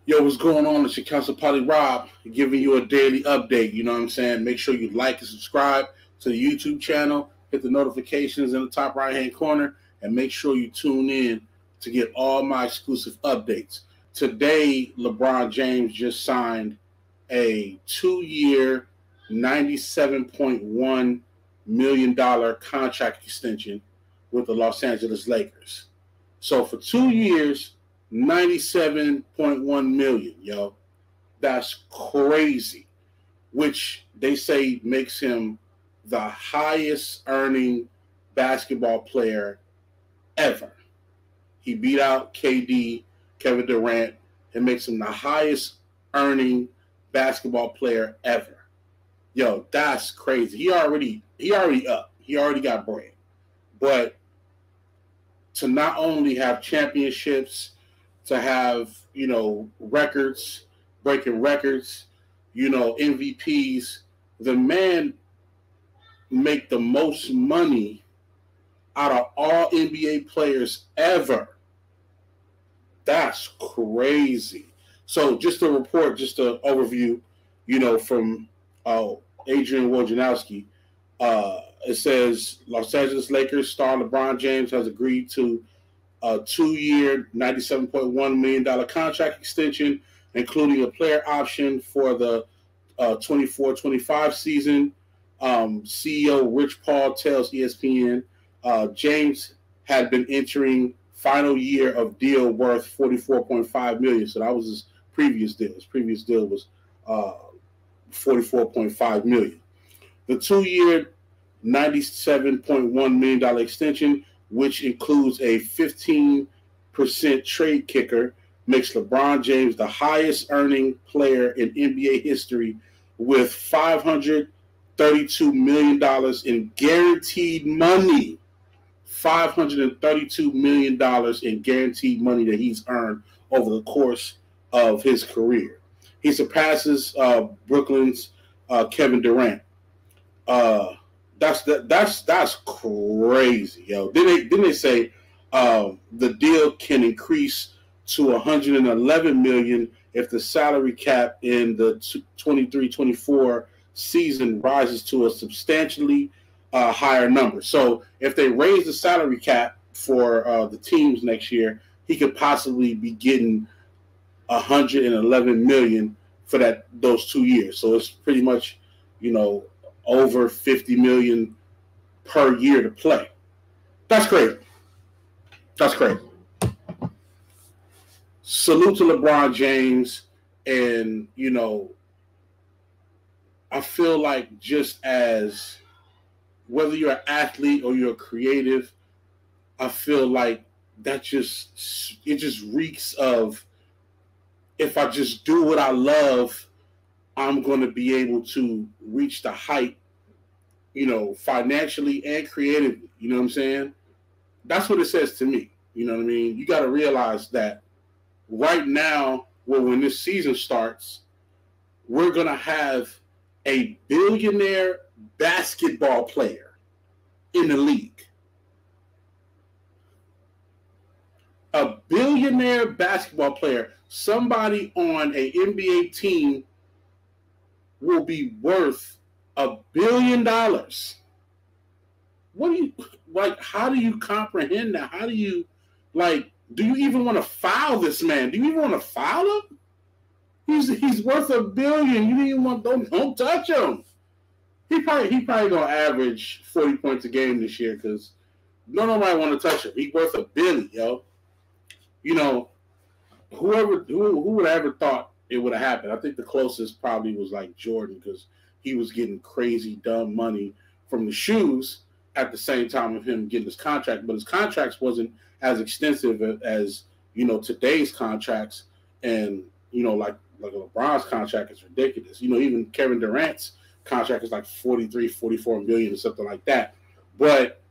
Yo, what's going on? It's your Council Polly Rob giving you a daily update. You know what I'm saying? Make sure you like and subscribe to the YouTube channel. Hit the notifications in the top right-hand corner. And make sure you tune in to get all my exclusive updates. Today, LeBron James just signed a 2-year, $97.1 million contract extension with the Los Angeles Lakers. So for 2 years, 97.1 million, yo. That's crazy. Which they say makes him the highest earning basketball player ever. He beat out KD, Kevin Durant, and makes him the highest earning basketball player ever. Yo, that's crazy. He already up. He already got bread. But to not only have championships, to have, records, breaking records, MVPs, the man make the most money out of all NBA players ever. That's crazy. So just a report, just an overview, from Adrian Wojnarowski. It says Los Angeles Lakers star LeBron James has agreed to a 2-year, $97.1 million contract extension, including a player option for the 24-25 season. CEO Rich Paul tells ESPN James had been entering final year of deal worth $44.5 million. So that was his previous deal. His previous deal was $44.5 million. The 2-year, $97.1 million extension, which includes a 15% trade kicker, makes LeBron James the highest earning player in NBA history with $532 million in guaranteed money. $532 million in guaranteed money that he's earned over the course of his career. He surpasses Brooklyn's Kevin Durant. That's crazy, yo. Didn't they say the deal can increase to $111 million if the salary cap in the 23-24 season rises to a substantially higher number. So if they raise the salary cap for the teams next year, he could possibly be getting $111 million for those 2 years. So it's pretty much, over $50 million per year to play. That's crazy. That's crazy. Salute to LeBron James. And, I feel like just as whether you're an athlete or you're a creative, I feel like it just reeks of, if I just do what I love, I'm going to be able to reach the height, financially and creatively. You know what I'm saying? That's what it says to me. You know what I mean? You got to realize that right now, when this season starts, we're going to have a billionaire basketball player in the league. A billionaire basketball player, somebody on an NBA team will be worth $1 billion. What do you like? How do you comprehend that? How do you do you even want to foul this man? Do you even want to foul him? He's worth $1 billion. You even don't touch him. He probably gonna average 40 points a game this year because nobody want to touch him. He's worth $1 billion, yo. Who would have ever thought it would have happened? I think the closest probably was like Jordan because he was getting crazy dumb money from the shoes at the same time of him getting his contract. But his contracts wasn't as extensive as today's contracts, and like LeBron's contract is ridiculous. Even Kevin Durant's contract is like 43, 44 million or something like that. But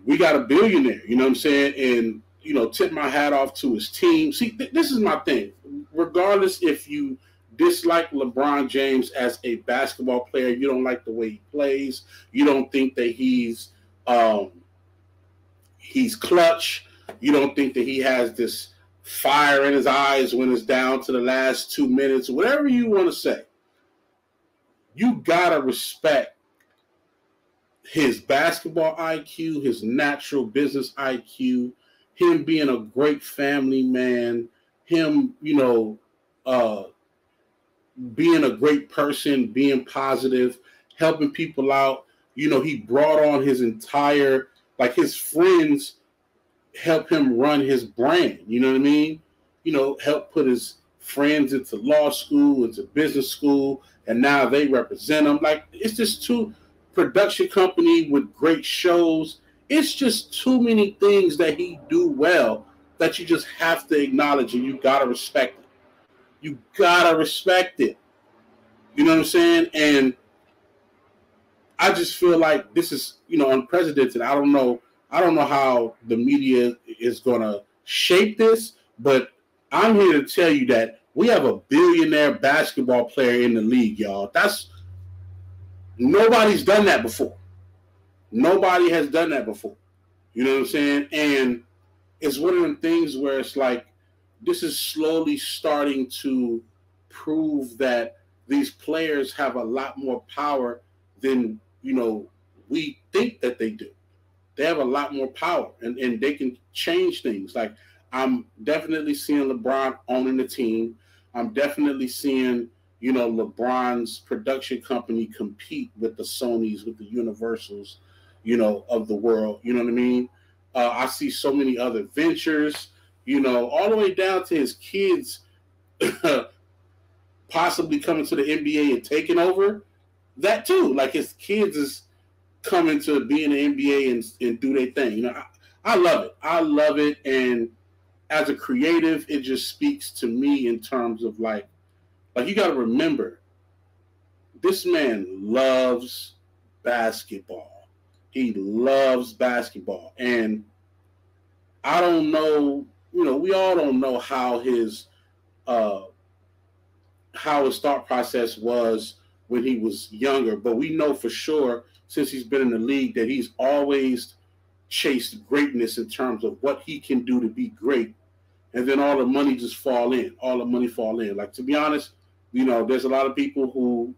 we got a billionaire, you know what I'm saying? And tip my hat off to his team. See, this is my thing. Regardless if you dislike LeBron James as a basketball player, you don't like the way he plays, you don't think that he's clutch, you don't think that he has this fire in his eyes when it's down to the last 2 minutes, whatever you want to say. You gotta respect his basketball IQ, his natural business IQ, him being a great family man, him, being a great person, being positive, helping people out. He brought on his entire, his friends help him run his brand. You know what I mean? Help put his friends into law school, into business school, and now they represent him. It's just too production company with great shows. It's just too many things that he do well that you just have to acknowledge, and you gotta respect it. You gotta respect it. You know what I'm saying? And I just feel like this is, unprecedented. I don't know how the media is gonna shape this, but I'm here to tell you that we have a billionaire basketball player in the league, y'all. Nobody's done that before. Nobody has done that before. You know what I'm saying? And it's one of them things where it's like, this is slowly starting to prove that these players have a lot more power than, we think that they do. They have a lot more power, and they can change things. I'm definitely seeing LeBron owning the team. I'm definitely seeing, LeBron's production company compete with the Sonys, with the Universals, of the world. You know what I mean? I see so many other ventures, all the way down to his kids possibly coming to the NBA and taking over. That too. His kids is coming to be in the NBA and do their thing. I love it. I love it. And as a creative, it just speaks to me in terms of you got to remember, this man loves basketball. He loves basketball. And I don't know, we all don't know how his thought process was when he was younger, but we know for sure, since he's been in the league, that he's always chased greatness in terms of what he can do to be great. And then all the money just fall in. All the money fall in. To be honest, there's a lot of people who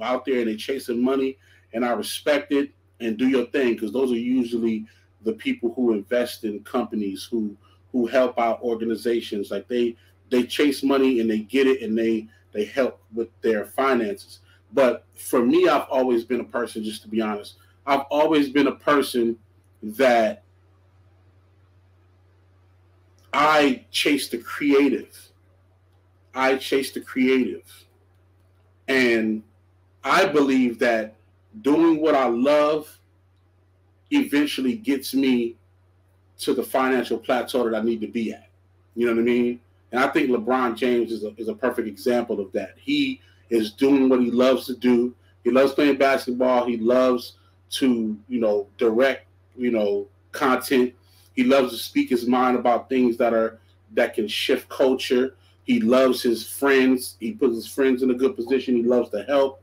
out there and they chasing money, and I respect it, and do your thing, because those are usually the people who invest in companies, who help out organizations. They chase money and they get it, and they help with their finances. But for me, I've always been a person, just to be honest, I've always been a person that I chase the creative. I chase the creative. And I believe that doing what I love eventually gets me to the financial plateau that I need to be at. You know what I mean? And I think LeBron James is a perfect example of that. He is doing what he loves to do. He loves playing basketball. He loves to, direct, content. He loves to speak his mind about things that can shift culture. He loves his friends. He puts his friends in a good position. He loves to help.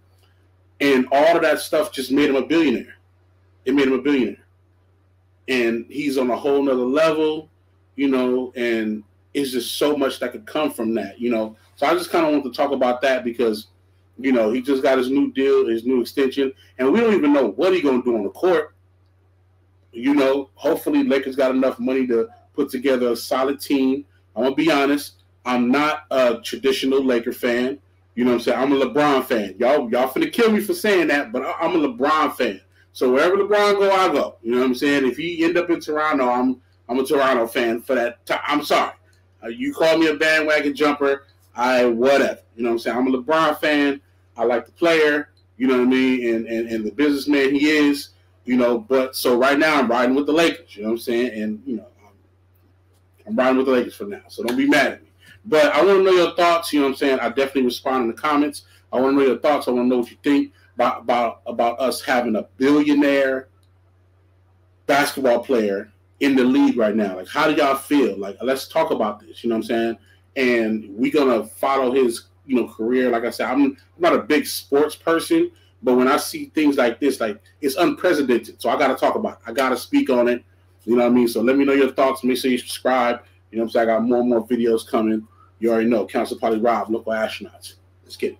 And all of that stuff just made him a billionaire. It made him a billionaire. And he's on a whole nother level, and it's just so much that could come from that, So I just kind of want to talk about that because, he just got his new deal, his new extension, and we don't even know what he's going to do on the court. Hopefully Lakers got enough money to put together a solid team. I'm going to be honest. I'm not a traditional Laker fan. You know what I'm saying? I'm a LeBron fan. Y'all finna kill me for saying that, but I'm a LeBron fan. So wherever LeBron go, I go. You know what I'm saying? If he end up in Toronto, I'm a Toronto fan for that time. I'm sorry. You call me a bandwagon jumper, whatever. You know what I'm saying? I'm a LeBron fan. I like the player, you know what I mean, and the businessman he is, but so right now I'm riding with the Lakers, you know what I'm saying? And, I'm riding with the Lakers for now, so don't be mad at me. But I want to know your thoughts, you know what I'm saying? I definitely respond in the comments. I want to know your thoughts. I want to know what you think about us having a billionaire basketball player in the league right now. How do y'all feel? Let's talk about this, you know what I'm saying? And we're going to follow his, career. Like I said, I'm not a big sports person, but when I see things like this, it's unprecedented. So I got to talk about it. I got to speak on it. You know what I mean? So let me know your thoughts. Make sure you subscribe. You know what I'm saying? I got more and more videos coming. You already know. Council Party Rob, local astronauts. Let's get it.